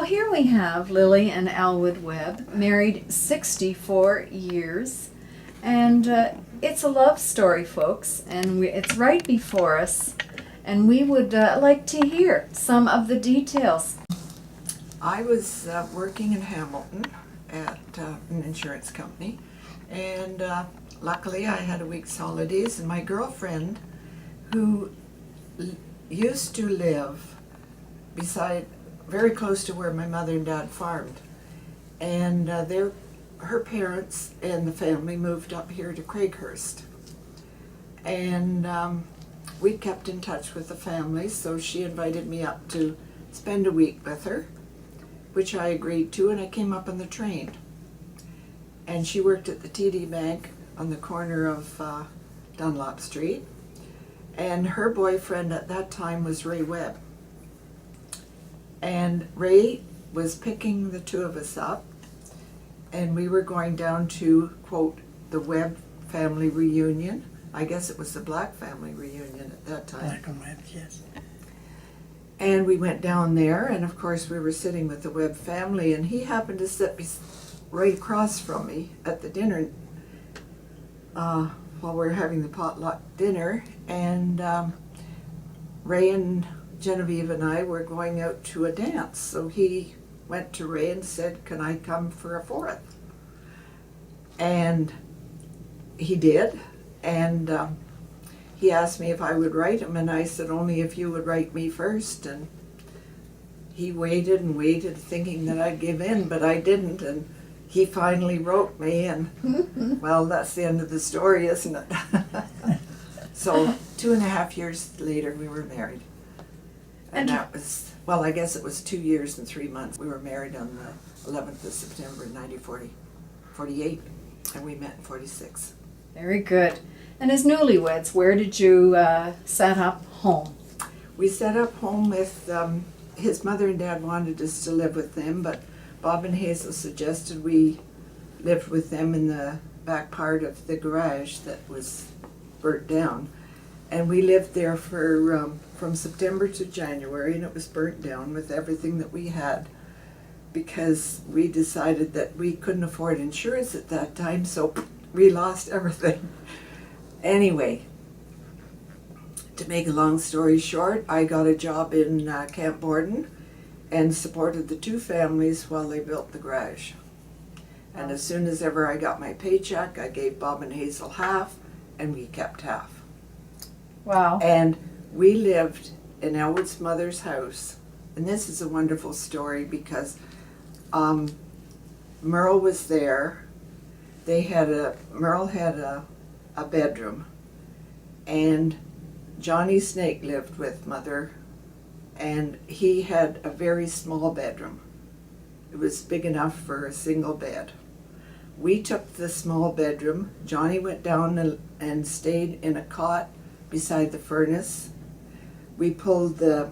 here we have Lilly and Elwood Webb, married 64 years, and it's a love story, folks, and it's right before us, and we would like to hear some of the details. I was working in Hamilton at an insurance company, and luckily I had a week's holidays, and my girlfriend, who used to live very close to where my mother and dad farmed, and her parents and the family moved up here to Craighurst, and we kept in touch with the family, so she invited me up to spend a week with her, which I agreed to, and I came up on the train. And she worked at the TD Bank on the corner of Dunlop Street, and her boyfriend at that time was Ray Webb. And Ray was picking the two of us up, and we were going down to, quote, the Webb family reunion. I guess it was the Black family reunion at that time. Black and Webb, yes. And we went down there, and of course we were sitting with the Webb family, and he happened to sit right across from me at the dinner while we were having the potluck dinner, and Ray and Genevieve and I were going out to a dance, so he went to Ray and said, "Can I come for a fourth?" And he did, and he asked me if I would write him, and I said, "Only if you would write me first." And he waited and waited, thinking that I'd give in, but I didn't, and he finally wrote me, and well, that's the end of the story, isn't it? So 2.5 years later we were married. And that was, well, I guess it was 2 years and 3 months. We were married on the 11th of September in 1948, and we met in 46. Very good. And as newlyweds, where did you set up home? We set up home with, his mother and dad wanted us to live with them, but Bob and Hazel suggested we lived with them in the back part of the garage that was burnt down. And we lived there for from September to January, and it was burnt down with everything that we had, because we decided that we couldn't afford insurance at that time, so we lost everything. Anyway, to make a long story short, I got a job in Camp Borden and supported the two families while they built the garage. And as soon as ever I got my paycheck, I gave Bob and Hazel half, and we kept half. Wow. And we lived in Elwood's mother's house, and this is a wonderful story because Merle was there. Merle had a bedroom, and Johnny Snake lived with Mother, and he had a very small bedroom. It was big enough for a single bed. We took the small bedroom. Johnny went down and stayed in a cot beside the furnace. We pulled the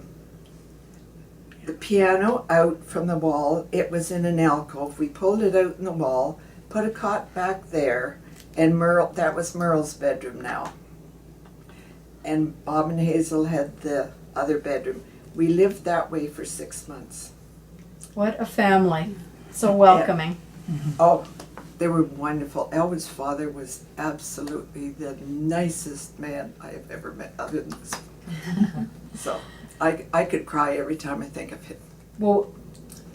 piano out from the wall. It was in an alcove. We pulled it out in the wall, put a cot back there, and that was Merle's bedroom now. And Bob and Hazel had the other bedroom. We lived that way for 6 months. What a family. So welcoming. Oh, they were wonderful. Elwood's father was absolutely the nicest man I have ever met, other than this. So I could cry every time I think of him. Well,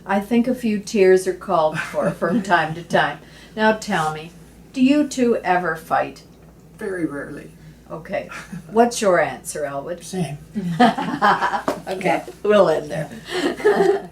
I think a few tears are called for from time to time. Now tell me, do you two ever fight? Very rarely. Okay. What's your answer, Elwood? Same. Okay, we'll end there.